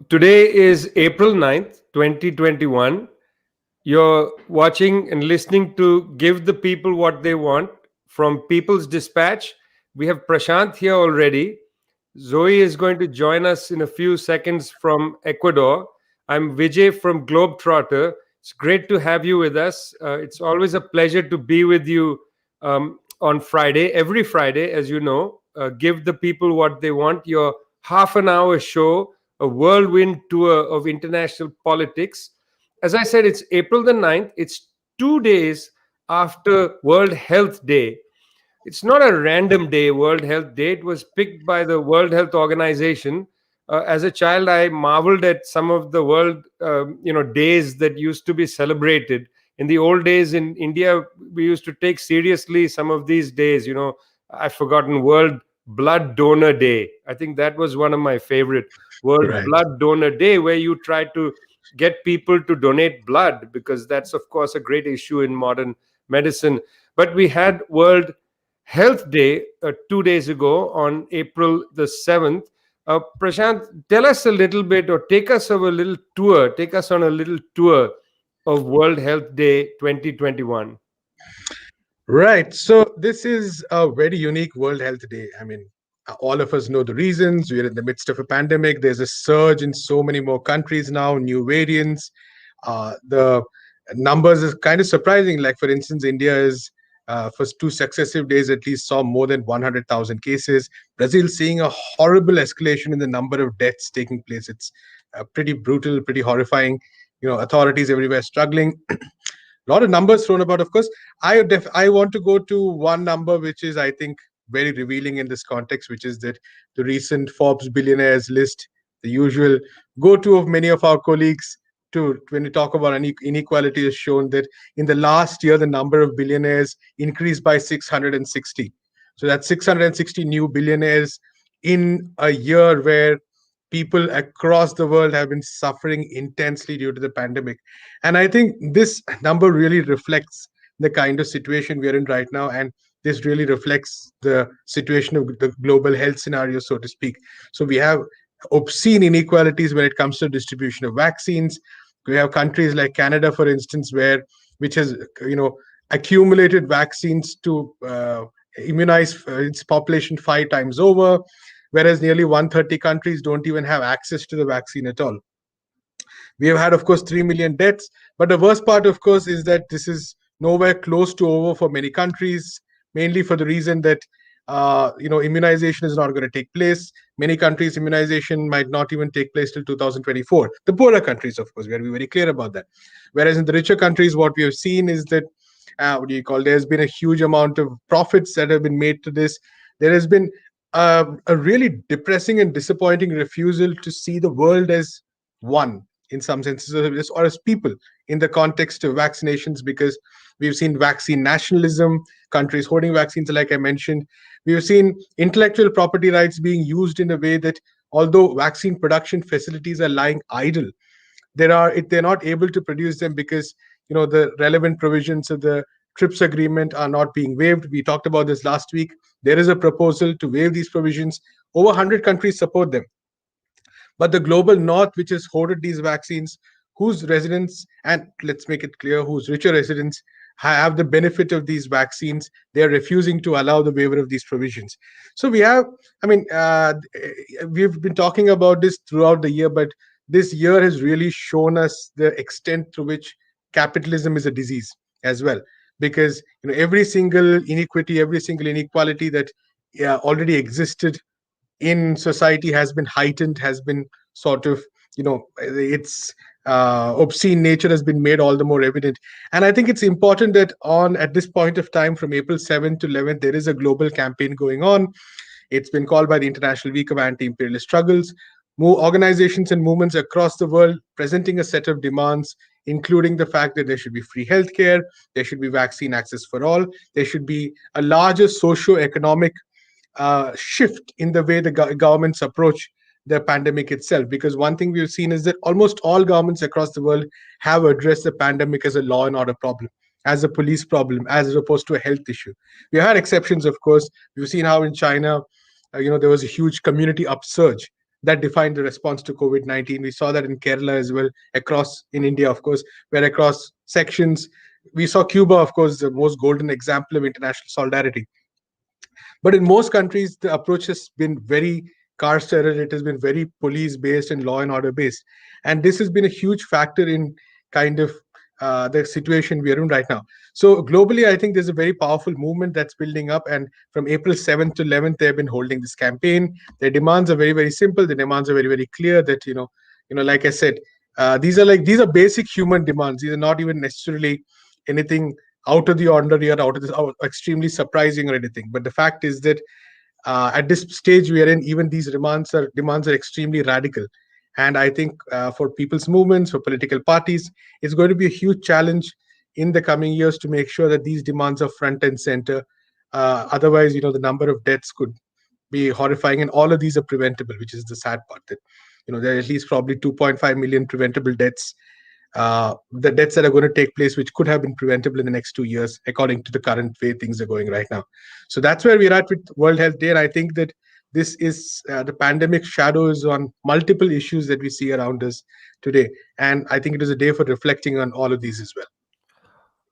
Today is April 9th, 2021. You're watching and listening to Give the People What They Want from People's Dispatch. We have Prashant here already. Zoe is going to join us in a few seconds from Ecuador. I'm Vijay from Globetrotter. It's great to have you with us. It's always a pleasure to be with you on Friday, every Friday, as you know. Give the people what they want. Your half an hour show, a whirlwind tour of international politics. As I said, it's April the 9th. It's 2 days after World Health Day. It's not a random day, World Health Day. It was picked by the World Health Organization. As a child, I marveled at some of the days that used to be celebrated. In the old days in India, we used to take seriously some of these days. I've forgotten World Blood Donor Day. I think that was one of my favorite. World Right. Blood Donor Day, where you try to get people to donate blood, because that's, of course, a great issue in modern medicine. But we had World Health Day 2 days ago on April the 7th. Prashant, tell us a little bit, or take us on a little tour. Take us on a little tour of World Health Day 2021. Right. So this is a very unique World Health Day. All of us know the reasons. We're in the midst of a pandemic. There's a surge in so many more countries now, new variants. The numbers is kind of surprising. Like, for instance, India is, for two successive days at least, saw more than 100,000 cases. Brazil seeing a horrible escalation in the number of deaths taking place. It's pretty brutal, pretty horrifying. Authorities everywhere struggling. A lot of numbers thrown about, of course. I want to go to one number which is, I think, very revealing in this context, which is that the recent Forbes billionaires list, the usual go-to of many of our colleagues to when we talk about inequality, has shown that in the last year the number of billionaires increased by 660. So that's 660 new billionaires in a year where people across the world have been suffering intensely due to the pandemic. And I think this number really reflects the kind of situation we are in right now. And this really reflects the situation of the global health scenario, so to speak. So we have obscene inequalities when it comes to distribution of vaccines. We have countries like Canada, for instance, which has accumulated vaccines to immunize its population 5 times over, whereas nearly 130 countries don't even have access to the vaccine at all. We have had, of course, 3 million deaths. But the worst part, of course, is that this is nowhere close to over for many countries, mainly for the reason that immunization is not going to take place. Many countries, immunization might not even take place till 2024. The poorer countries, of course, we are very clear about that. Whereas in the richer countries, what we have seen is that there's been a huge amount of profits that have been made to this. There has been a really depressing and disappointing refusal to see the world as one, in some senses, or as people, in the context of vaccinations, because we've seen vaccine nationalism, countries hoarding vaccines, like I mentioned. We've seen intellectual property rights being used in a way that, although vaccine production facilities are lying idle, they're not able to produce them because the relevant provisions of the TRIPS agreement are not being waived. We talked about this last week. There is a proposal to waive these provisions. Over 100 countries support them. But the global north, which has hoarded these vaccines, whose residents, and let's make it clear, whose richer residents have the benefit of these vaccines, they are refusing to allow the waiver of these provisions. So we've been talking about this throughout the year, but this year has really shown us the extent to which capitalism is a disease as well. Because every single inequity, every single inequality that already existed in society has been heightened, has been sort of, its obscene nature has been made all the more evident. And I think it's important that at this point of time, from April 7th to 11th, there is a global campaign going on. It's been called by the International Week of Anti-Imperialist Struggles. More organizations and movements across the world presenting a set of demands, including the fact that there should be free healthcare, there should be vaccine access for all, there should be a larger socio-economic shift in the way the governments approach the pandemic itself. Because one thing we've seen is that almost all governments across the world have addressed the pandemic as a law and order problem, as a police problem, as opposed to a health issue. We had exceptions, of course. We've seen how in China, there was a huge community upsurge that defined the response to COVID-19. We saw that in Kerala as well, across in India, of course, where across sections. We saw Cuba, of course, the most golden example of international solidarity. But in most countries, the approach has been very carceral. It has been very police based and law and order based. And this has been a huge factor in kind of the situation we are in right now. So globally, I think there's a very powerful movement that's building up. And from April 7th to 11th, they've been holding this campaign. Their demands are very, very simple. The demands are very, very clear that, like I said, these are basic human demands. These are not even necessarily anything out of the ordinary or out of this extremely surprising or anything. But the fact is that at this stage we are in, even these demands are extremely radical. And I think for people's movements, for political parties, it's going to be a huge challenge in the coming years to make sure that these demands are front and center. Otherwise, the number of deaths could be horrifying, and all of these are preventable, which is the sad part. That there are at least probably 2.5 million preventable deaths, the deaths that are going to take place, which could have been preventable in the next 2 years, according to the current way things are going right now. So that's where we're at with World Health Day. And I think that this is the pandemic shadows on multiple issues that we see around us today. And I think it is a day for reflecting on all of these as well.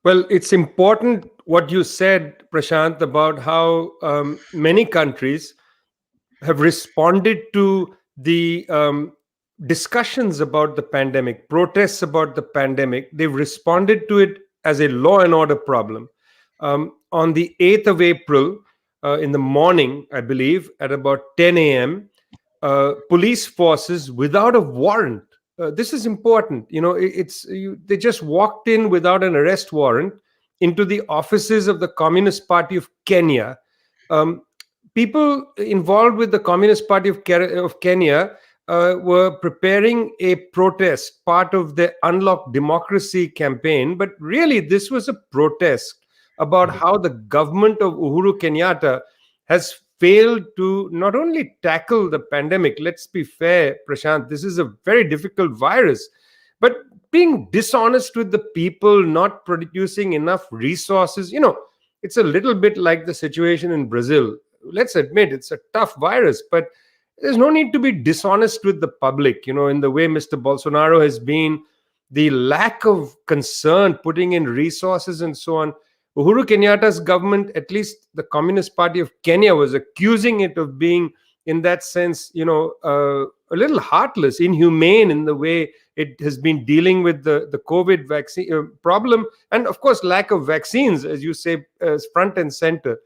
Well, it's important what you said, Prashant, about how many countries have responded to the discussions about the pandemic, protests about the pandemic. They've responded to it as a law and order problem. On the 8th of April, in the morning, I believe, at about 10 a.m., police forces, without a warrant, this is important. They just walked in without an arrest warrant into the offices of the Communist Party of Kenya. People involved with the Communist Party of Kenya were preparing a protest, part of the Unlock Democracy campaign. But really, this was a protest about how the government of Uhuru Kenyatta has failed to not only tackle the pandemic. Let's be fair, Prashant, this is a very difficult virus, but being dishonest with the people, not producing enough resources. It's a little bit like the situation in Brazil. Let's admit it's a tough virus, but there's no need to be dishonest with the public, in the way Mr. Bolsonaro has been, the lack of concern, putting in resources and so on. Uhuru Kenyatta's government, at least the Communist Party of Kenya, was accusing it of being, in that sense, a little heartless, inhumane in the way it has been dealing with the COVID vaccine problem. And of course, lack of vaccines, as you say, as front and center.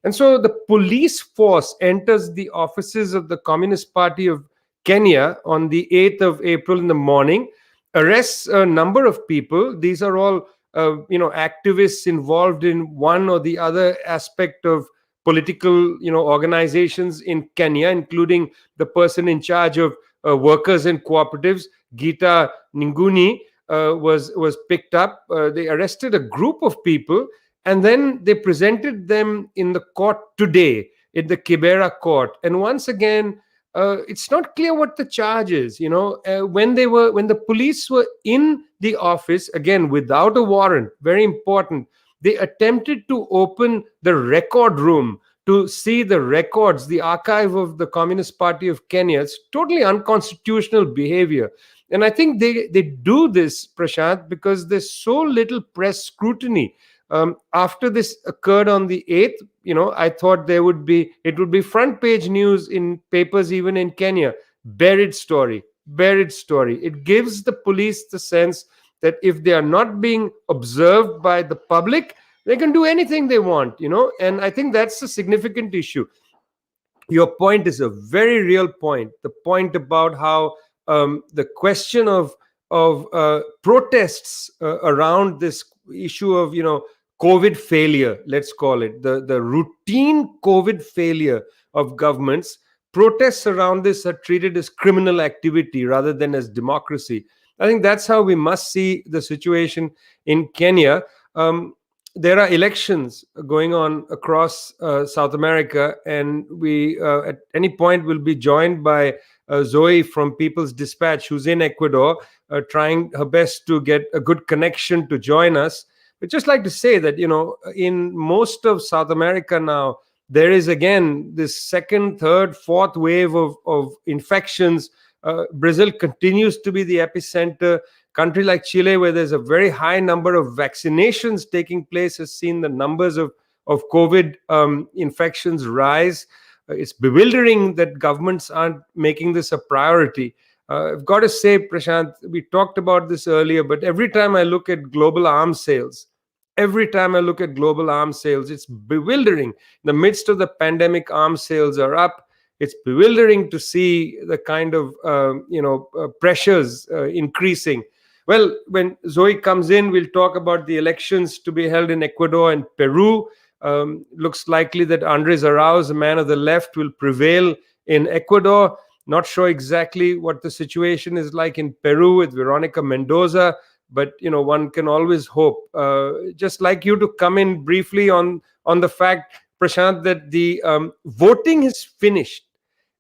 And so the police force enters the offices of the Communist Party of Kenya on the 8th of April in the morning, arrests a number of people. These are all activists involved in one or the other aspect of political, organizations in Kenya, including the person in charge of workers and cooperatives, Gita Ninguni, was picked up. They arrested a group of people, and then they presented them in the court today, in the Kibera court. And once again, it's not clear what the charge is. When the police were in the office, again, without a warrant, very important, they attempted to open the record room to see the records, the archive of the Communist Party of Kenya. It's totally unconstitutional behavior. And I think they do this, Prashant, because there's so little press scrutiny. After this occurred on the 8th, I thought it would be front page news in papers, even in Kenya. Buried story. It gives the police the sense that if they are not being observed by the public, they can do anything they want, and I think that's a significant issue. Your point is a very real point. The point about how the question of protests around this issue of COVID failure, let's call it the routine COVID failure of governments. Protests around this are treated as criminal activity rather than as democracy. I think that's how we must see the situation in Kenya. There are elections going on across South America, and we at any point will be joined by Zoe from People's Dispatch, who's in Ecuador, trying her best to get a good connection to join us. But just like to say that, in most of South America now, there is again this second, third, fourth wave of infections. Brazil continues to be the epicenter. Country like Chile, where there's a very high number of vaccinations taking place, has seen the numbers of COVID infections rise. It's bewildering that governments aren't making this a priority. I've got to say, Prashant, we talked about this earlier, but every time I look at global arms sales, it's bewildering. In the midst of the pandemic, arms sales are up. It's bewildering to see the kind of pressures increasing. Well, when Zoe comes in, we'll talk about the elections to be held in Ecuador and Peru. Looks likely that Andres Arauz, a man of the left, will prevail in Ecuador. Not sure exactly what the situation is like in Peru with Veronica Mendoza, but one can always hope. Just like you to come in briefly on the fact, Prashant, that the voting has finished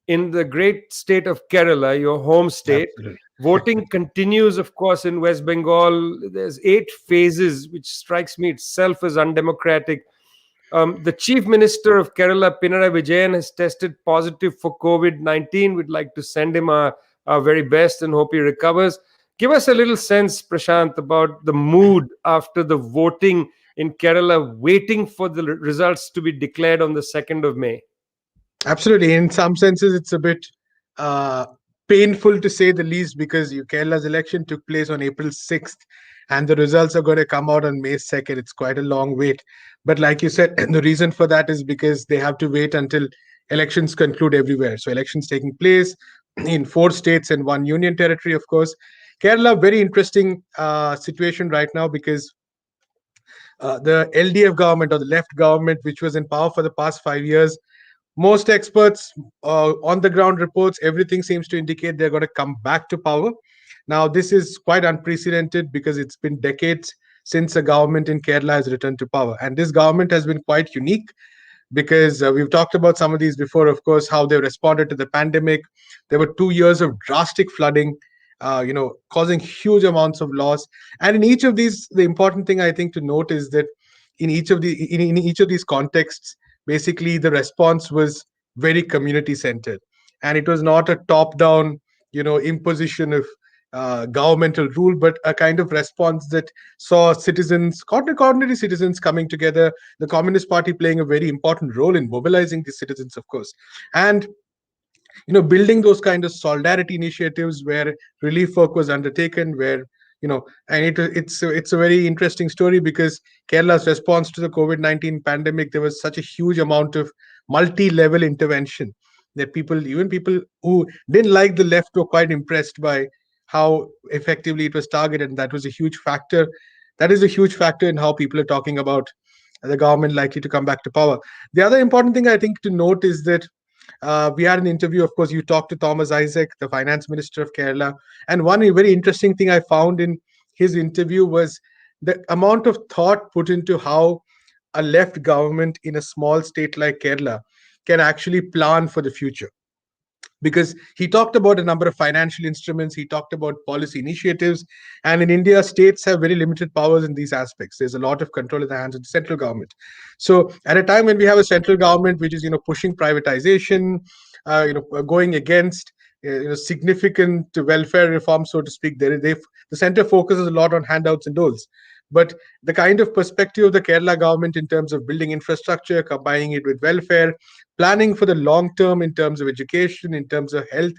in the great state of Kerala, your home state. Absolutely. Voting continues, of course, in West Bengal. There's 8 phases, which strikes me itself as undemocratic. The Chief Minister of Kerala, Pinarayi Vijayan, has tested positive for COVID-19. We'd like to send him our very best and hope he recovers. Give us a little sense, Prashant, about the mood after the voting in Kerala, waiting for the results to be declared on the 2nd of May. Absolutely. In some senses, it's a bit uh, painful to say the least, because Kerala's election took place on April 6th and the results are going to come out on May 2nd. It's quite a long wait. But like you said, the reason for that is because they have to wait until elections conclude everywhere. So elections taking place in 4 states and 1 union territory, of course. Kerala, very interesting situation right now, because the LDF government, or the left government, which was in power for the past 5 years, most experts, on the ground reports, everything seems to indicate they're going to come back to power. Now, this is quite unprecedented because it's been decades since a government in Kerala has returned to power. And this government has been quite unique because we've talked about some of these before, of course, how they responded to the pandemic. There were 2 years of drastic flooding, causing huge amounts of loss. And in each of these, the important thing I think to note is that in each of these contexts, basically the response was very community centered, and it was not a top down imposition of governmental rule, but a kind of response that saw citizens, ordinary citizens, coming together, the Communist Party playing a very important role in mobilizing the citizens, of course, and building those kind of solidarity initiatives where relief work was undertaken, where and it's a very interesting story, because Kerala's response to the COVID-19 pandemic, there was such a huge amount of multi-level intervention that even people who didn't like the left were quite impressed by how effectively it was targeted, and that was a huge factor. That is a huge factor in how people are talking about the government likely to come back to power. The other important thing I think to note is that we had an interview. Of course, you talked to Thomas Isaac, the finance minister of Kerala. And one very interesting thing I found in his interview was the amount of thought put into how a left government in a small state like Kerala can actually plan for the future. Because he talked about a number of financial instruments, he talked about policy initiatives, and in India, states have very limited powers in these aspects. There's a lot of control in the hands of the central government. So at a time when we have a central government which is pushing privatization, going against significant welfare reforms, so to speak, the center focuses a lot on handouts and doles. But the kind of perspective of the Kerala government in terms of building infrastructure, combining it with welfare, planning for the long term in terms of education, in terms of health,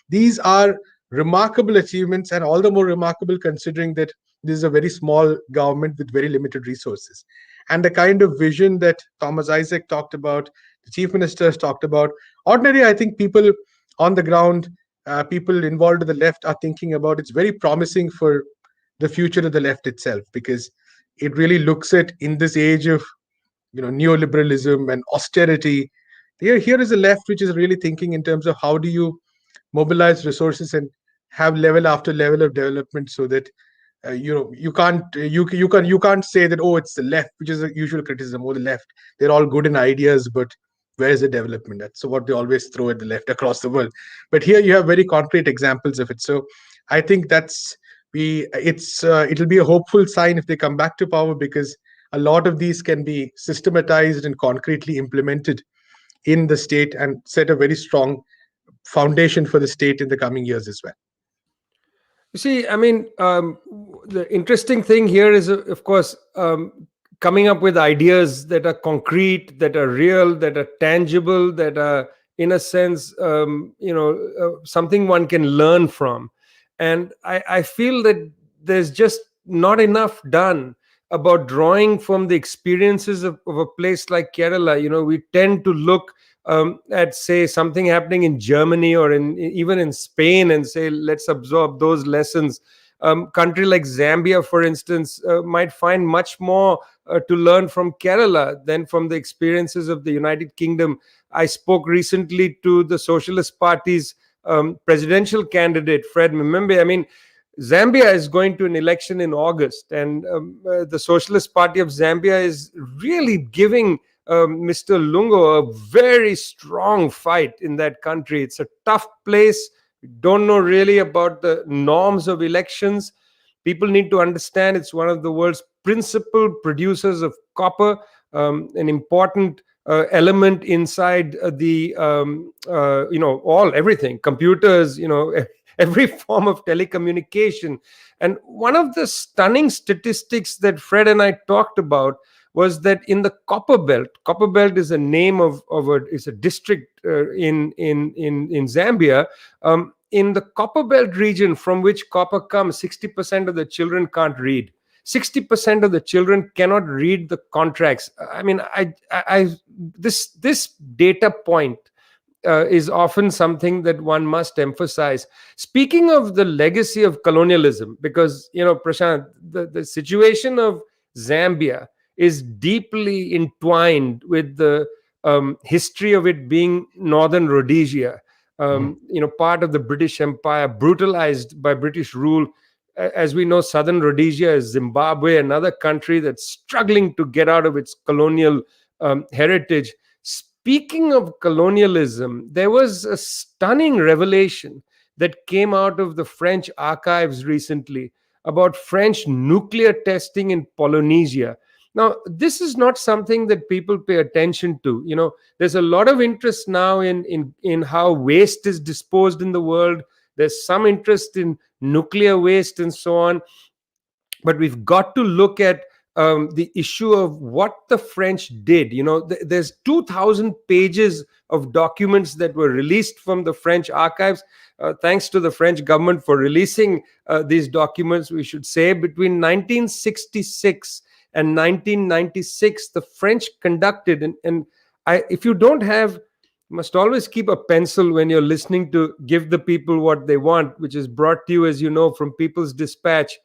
these are remarkable achievements, and all the more remarkable considering that this is a very small government with very limited resources. And the kind of vision that Thomas Isaac talked about, the chief minister has talked about, ordinary, I think people on the ground, people involved in the left are thinking about, it's very promising for the future of the left itself, because it really looks at, in this age of neoliberalism and austerity, here is a left which is really thinking in terms of how do you mobilize resources and have level after level of development, so that you can't say that, oh, it's the left, which is a usual criticism, or the left, they're all good in ideas, but where is the development? That's what they always throw at the left across the world. But here you have very concrete examples of it. So I think it'll be a hopeful sign if they come back to power, because a lot of these can be systematized and concretely implemented in the state and set a very strong foundation for the state in the coming years as well. You see, I mean, the interesting thing here is, of course, coming up with ideas that are concrete, that are real, that are tangible, that are, in a sense, something one can learn from. And I feel that there's just not enough done about drawing from the experiences of a place like Kerala. We tend to look at, say, something happening in Germany or even in Spain, and say, let's absorb those lessons. Country like Zambia, for instance, might find much more to learn from Kerala than from the experiences of the United Kingdom. I spoke recently to the Socialist Party's presidential candidate, Fred Mimembe. I mean, Zambia is going to an election in August, and the Socialist Party of Zambia is really giving Mr. Lungo a very strong fight in that country. It's a tough place. We don't know really about the norms of elections. People need to understand it's one of the world's principal producers of copper, an important element inside the everything, computers, every form of telecommunication. And one of the stunning statistics that Fred and I talked about was that in the Copper Belt is a name of is a district in Zambia. In the Copper Belt region from which copper comes, 60% of the children can't read. 60% of the children cannot read the contracts. I mean, this data point is often something that one must emphasize. Speaking of the legacy of colonialism, because, Prashant, the situation of Zambia is deeply entwined with the history of it being Northern Rhodesia, part of the British Empire, brutalized by British rule. As we know, Southern Rhodesia is Zimbabwe, another country that's struggling to get out of its colonial heritage. Speaking of colonialism, there was a stunning revelation that came out of the French archives recently about French nuclear testing in Polynesia. Now, this is not something that people pay attention to. There's a lot of interest now in how waste is disposed in the world. There's some interest in nuclear waste and so on. But we've got to look at the issue of what the French did. There's 2,000 pages of documents that were released from the French archives. Thanks to the French government for releasing these documents, we should say. Between 1966 and 1996, the French conducted, if you don't have, you must always keep a pencil when you're listening to Give the People What They Want, which is brought to you, as you know, from People's Dispatch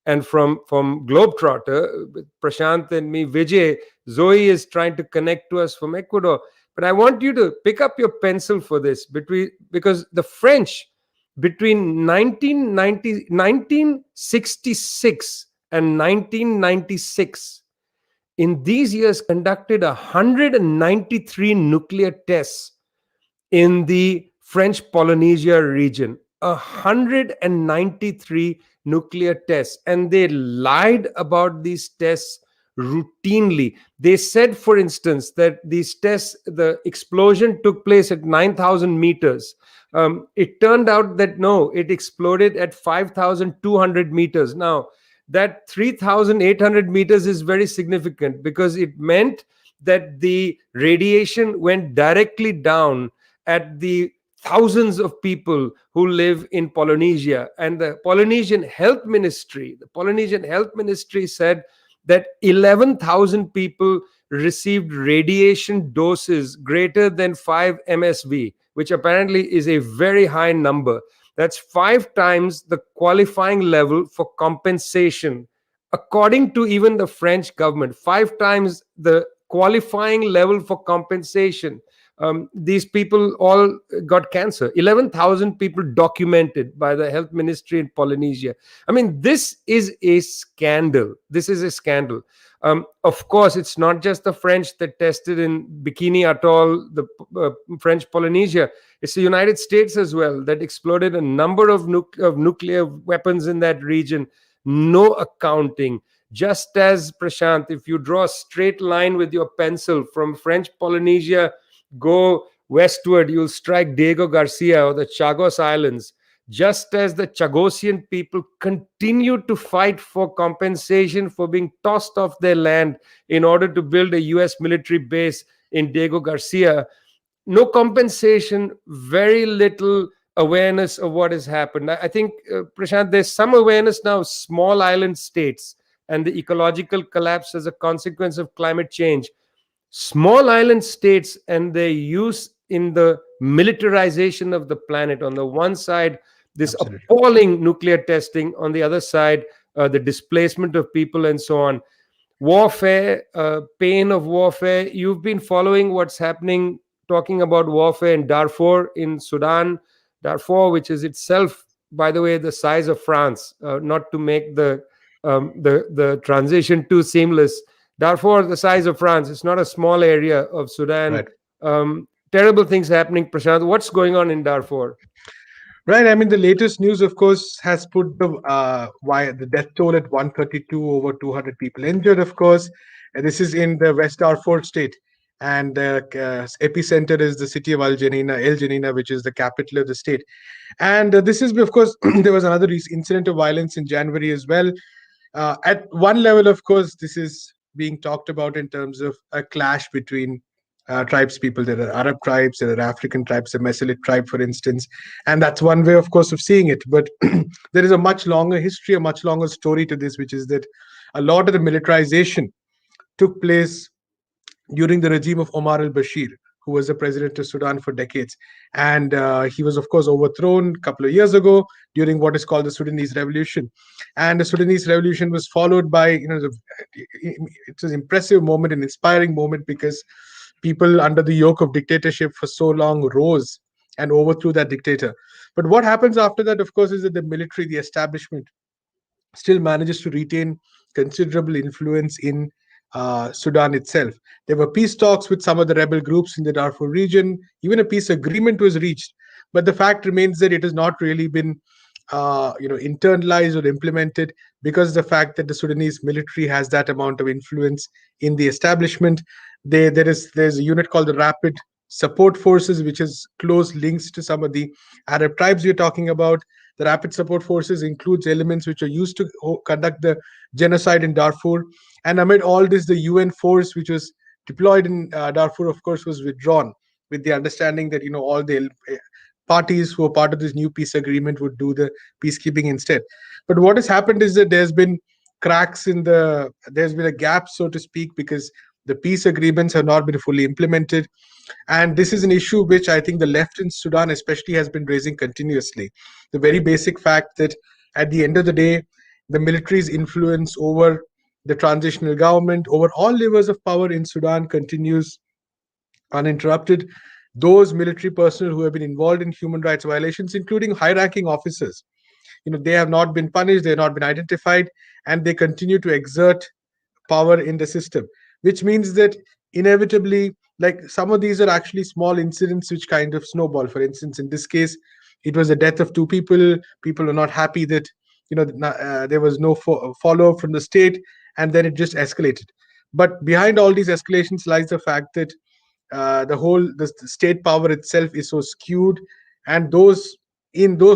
and from Globetrotter, Prashant and me, Vijay. Zoe is trying to connect to us from Ecuador. But I want you to pick up your pencil for this, because the French, between 1966 and 1996, in these years, conducted 193 nuclear tests in the French Polynesia region. 193 nuclear tests. And they lied about these tests routinely. They said, for instance, that these tests, the explosion took place at 9,000 meters. It turned out that no, it exploded at 5,200 meters. Now, that 3,800 meters is very significant, because it meant that the radiation went directly down at the thousands of people who live in Polynesia. And the Polynesian Health Ministry said that 11,000 people received radiation doses greater than 5 MSV, which apparently is a very high number. That's 5 times the qualifying level for compensation, according to even the French government. 5 times the qualifying level for compensation. These people all got cancer. 11,000 people documented by the health ministry in Polynesia. I mean, this is a scandal. Of course, it's not just the French that tested in Bikini Atoll, the French Polynesia. It's the United States as well that exploded a number of nuclear weapons in that region. No accounting. Just as, Prashant, if you draw a straight line with your pencil from French Polynesia go westward, you'll strike Diego Garcia or the Chagos Islands. Just as the Chagosian people continued to fight for compensation for being tossed off their land in order to build a US military base in Diego Garcia, no compensation, very little awareness of what has happened. I think, Prashant, there's some awareness now, small island states and the ecological collapse as a consequence of climate change. Small island states and their use in the militarization of the planet. On the one side, this Absolutely. appalling nuclear testing, on the other side, the displacement of people and so on. Warfare, pain of warfare. You've been following what's happening, talking about warfare in Darfur in Sudan. Darfur, which is itself, by the way, the size of France, not to make the transition too seamless. Darfur, the size of France. It's not a small area of Sudan. Right. Terrible things happening, Prashant. What's going on in Darfur? Right. I mean, the latest news, of course, has put the death toll at 132, over 200 people injured, of course. And this is in the West Darfur state. And the epicenter is the city of El Janina, which is the capital of the state. And this is, of course, there was another incident of violence in January as well. At one level, of course, this is being talked about in terms of a clash between tribes people. There are Arab tribes, there are African tribes, the Mesolith tribe, for instance. And that's one way, of course, of seeing it. But there is a much longer history, a much longer story to this, which is that a lot of the militarization took place during the regime of Omar Al-Bashir, who was the president of Sudan for decades. And he was, of course, overthrown a couple of years ago during what is called the Sudanese Revolution. And the Sudanese Revolution was followed by, it's an impressive moment, an inspiring moment, because people under the yoke of dictatorship for so long rose and overthrew that dictator. But what happens after that, of course, is that the military, the establishment, still manages to retain considerable influence in Sudan itself. There were peace talks with some of the rebel groups in the Darfur region. Even a peace agreement was reached, but the fact remains that it has not really been, internalized or implemented, because the fact that the Sudanese military has that amount of influence in the establishment. There's a unit called the Rapid Support Forces, which has close links to some of the Arab tribes we're talking about. The Rapid Support Forces includes elements which are used to conduct the genocide in Darfur. And amid all this, the UN force, which was deployed in Darfur, of course, was withdrawn, with the understanding that all the parties who are part of this new peace agreement would do the peacekeeping instead. But what has happened is that there's been a gap, so to speak, because the peace agreements have not been fully implemented. And this is an issue which I think the left in Sudan especially has been raising continuously. The very basic fact that at the end of the day, the military's influence over the transitional government, over all levers of power in Sudan, continues uninterrupted. Those military personnel who have been involved in human rights violations, including high-ranking officers, they have not been punished, they have not been identified, and they continue to exert power in the system, which means that inevitably, like, some of these are actually small incidents which kind of snowball. For instance, in this case, it was the death of two people. People were not happy that there was no follow-up from the state, and then it just escalated. But behind all these escalations lies the fact that the state power itself is so skewed, and those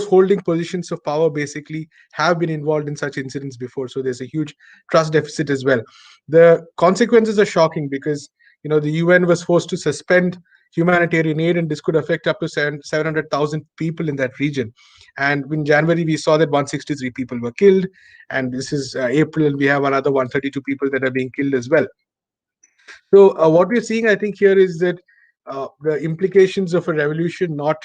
holding positions of power basically have been involved in such incidents before. So there's a huge trust deficit as well. The consequences are shocking, because the UN was forced to suspend humanitarian aid, and this could affect up to 700,000 people in that region. And in January, we saw that 163 people were killed, and this is April, we have another 132 people that are being killed as well. So what we're seeing, I think, here is that the implications of a revolution not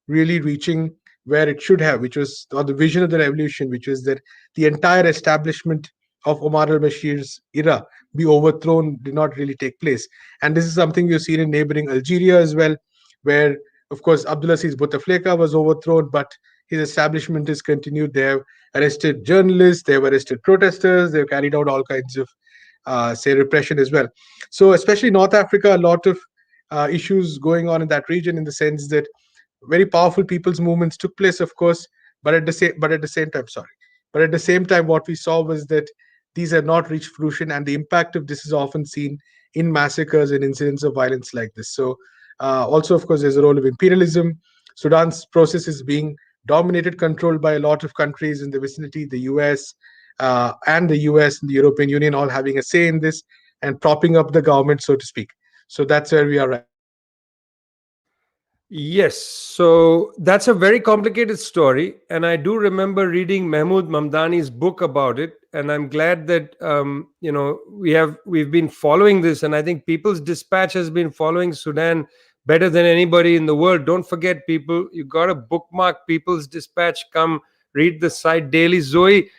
really reaching where it should have, which was, or the vision of the revolution, which was that the entire establishment of Omar al-Bashir's era be overthrown, did not really take place. And this is something we've seen in neighboring Algeria as well, where, of course, Abdulaziz Bouteflika was overthrown, but his establishment has continued. They have arrested journalists, they have arrested protesters, they've carried out all kinds of say repression as well. So especially North Africa, a lot of issues going on in that region, in the sense that very powerful people's movements took place, of course, but at the same time, what we saw was that these have not reached fruition, and the impact of this is often seen in massacres and incidents of violence like this. So Also, of course, there's a role of imperialism. Sudan's process is being dominated, controlled by a lot of countries in the vicinity, the US, and the US and the European Union all having a say in this and propping up the government, so to speak. So that's where we are right now. Yes, so that's a very complicated story, and I do remember reading Mahmoud Mamdani's book about it, and I'm glad that we've been following this, and I think People's Dispatch has been following Sudan better than anybody in the world. Don't forget, people, you got to bookmark People's Dispatch. Come read the site daily. Zoe,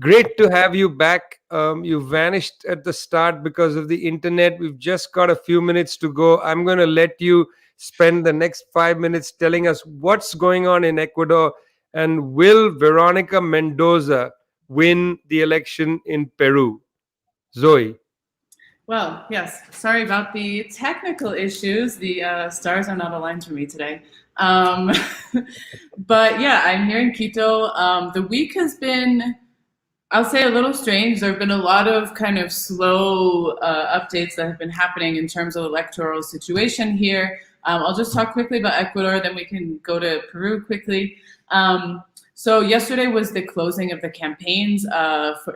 great to have you back. You vanished at the start because of the internet. We've just got a few minutes to go. I'm going to let you spend the next 5 minutes telling us what's going on in Ecuador, and will Veronica Mendoza win the election in Peru? Zoe. Well, yes. Sorry about the technical issues. The stars are not aligned for me today. Um, but yeah, I'm here in Quito. The week has been, I'll say, a little strange. There have been a lot of kind of slow updates that have been happening in terms of electoral situation here. I'll just talk quickly about Ecuador, then we can go to Peru quickly. So yesterday was the closing of the campaigns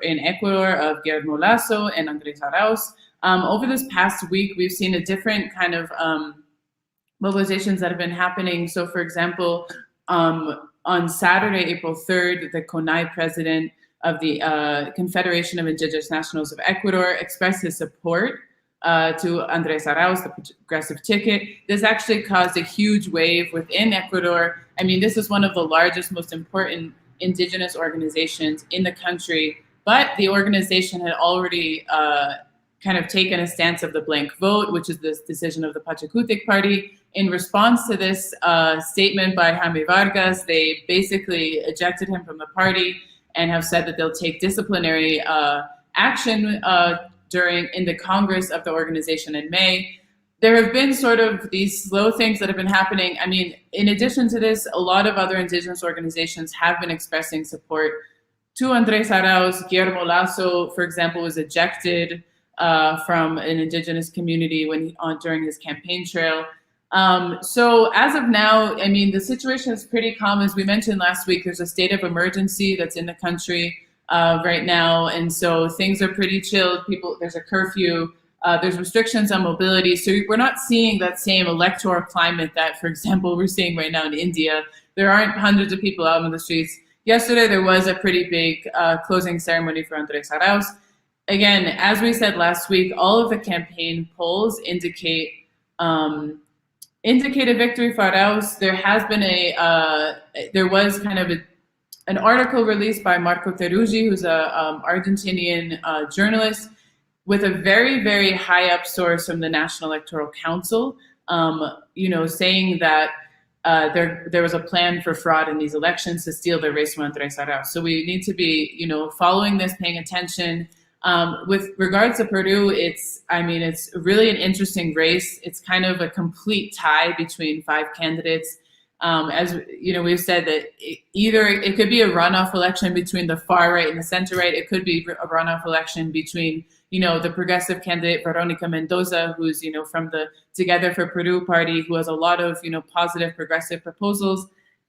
in Ecuador of Guillermo Lasso and Andrés Arauz. Over this past week, we've seen a different kind of mobilizations that have been happening. So, for example, on Saturday, April 3rd, the CONAI president of the Confederation of Indigenous Nationals of Ecuador expressed his support to Andrés Arauz, the progressive ticket. This actually caused a huge wave within Ecuador. I mean, this is one of the largest, most important indigenous organizations in the country, but the organization had already kind of taken a stance of the blank vote, which is this decision of the Pachakutik party. In response to this statement by Jaime Vargas, they basically ejected him from the party and have said that they'll take disciplinary action in the Congress of the organization in May. There have been sort of these slow things that have been happening. I mean, in addition to this, a lot of other indigenous organizations have been expressing support to Andrés Arauz. Guillermo Lasso, for example, was ejected from an indigenous community during his campaign trail. So as of now, I mean, the situation is pretty calm. As we mentioned last week, there's a state of emergency that's in the country right now. And so things are pretty chilled. There's a curfew, there's restrictions on mobility. So we're not seeing that same electoral climate that, for example, we're seeing right now in India. There aren't hundreds of people out on the streets. Yesterday, there was a pretty big closing ceremony for Andrés Arauz. Again, as we said last week, all of the campaign polls indicate a victory for Arauz. There was kind of an article released by Marco Teruggi, who's a Argentinian journalist, with a very, very high up source from the National Electoral Council, saying that there was a plan for fraud in these elections to steal the race from Andrés Arauz. So we need to be, following this, paying attention. With regards to Peru, it's really an interesting race. It's kind of a complete tie between 5 candidates. As we've said that it could be a runoff election between the far right and the center right. It could be a runoff election between, the progressive candidate Veronica Mendoza, who's, from the Together for Peru party, who has a lot of, positive progressive proposals,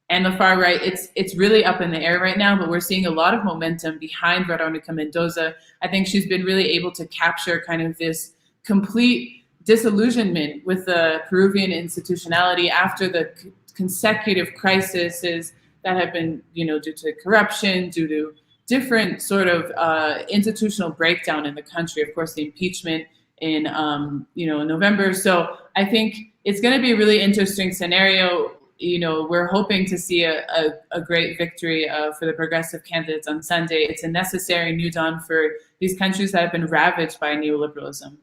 and the far right. It's really up in the air right now, but we're seeing a lot of momentum behind Veronica Mendoza. I think she's been really able to capture kind of this complete disillusionment with the Peruvian institutionality after the consecutive crises that have been, due to corruption, due to different sort of institutional breakdown in the country. Of course, the impeachment in November. So I think it's going to be a really interesting scenario. We're hoping to see a great victory for the progressive candidates on Sunday. It's a necessary new dawn for these countries that have been ravaged by neoliberalism.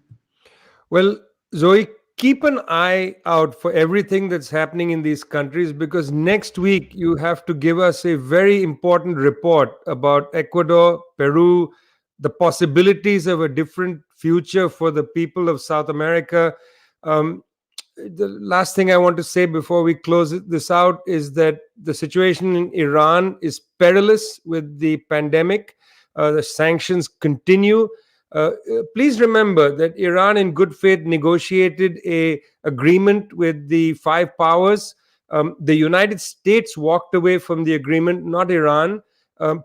Well, Zoe, keep an eye out for everything that's happening in these countries, because next week you have to give us a very important report about Ecuador, Peru, the possibilities of a different future for the people of South America. The last thing I want to say before we close this out is that the situation in Iran is perilous with the pandemic. The sanctions continue. Please remember that Iran, in good faith, negotiated a agreement with the five powers. The United States walked away from the agreement, not Iran.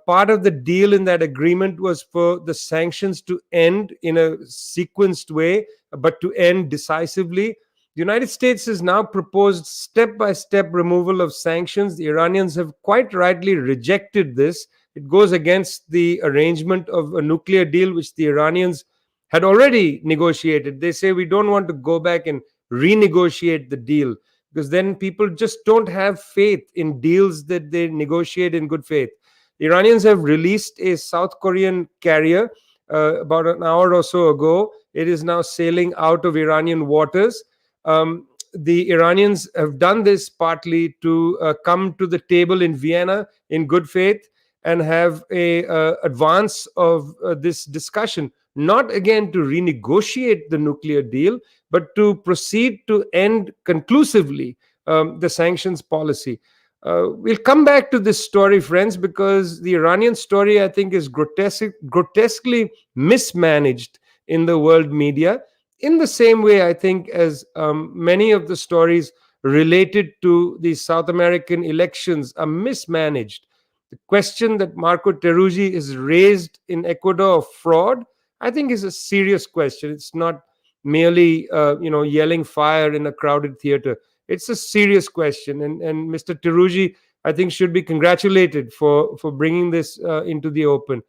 Part of the deal in that agreement was for the sanctions to end in a sequenced way, but to end decisively. The United States has now proposed step by step removal of sanctions. The Iranians have quite rightly rejected this. It goes against the arrangement of a nuclear deal, which the Iranians had already negotiated. They say we don't want to go back and renegotiate the deal, because then people just don't have faith in deals that they negotiate in good faith. The Iranians have released a South Korean carrier about an hour or so ago. It is now sailing out of Iranian waters. The Iranians have done this partly to come to the table in Vienna in good faith and have a advance of this discussion, not again to renegotiate the nuclear deal, but to proceed to end conclusively the sanctions policy. We'll come back to this story, friends, because the Iranian story, I think, is grotesquely mismanaged in the world media, in the same way, I think, as many of the stories related to the South American elections are mismanaged. The question that Marco Teruggi is raised in Ecuador of fraud, I think, is a serious question. It's not merely yelling fire in a crowded theater. It's a serious question, and Mr. Teruggi, I think, should be congratulated for bringing this into the open.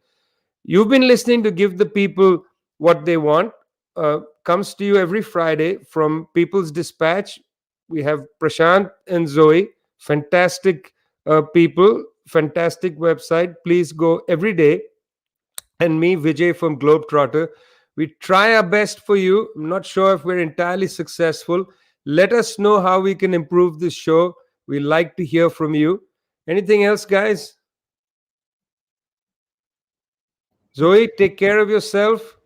You've been listening to Give the People What They Want. Comes to you every Friday from People's Dispatch. We have Prashant and Zoe, fantastic people, fantastic website. Please go every day. And me, Vijay from Globetrotter. We try our best for you. I'm not sure if we're entirely successful. Let us know how we can improve this show. We like to hear from you. Anything else, guys? Zoe, take care of yourself.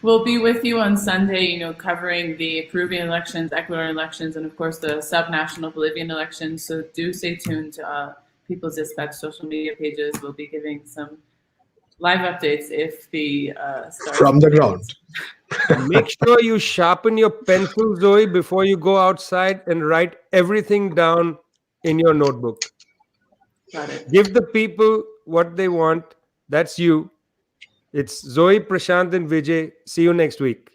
We'll be with you on Sunday, covering the Peruvian elections, Ecuadorian elections, and of course the subnational Bolivian elections. So do stay tuned to People's Dispatch social media pages. We'll be giving some live updates if the stars from the ground. Make sure you sharpen your pencil, Zoe, before you go outside and write everything down in your notebook. Got it. Give the people what they want. That's you. It's Zoe, Prashant, and Vijay. See you next week.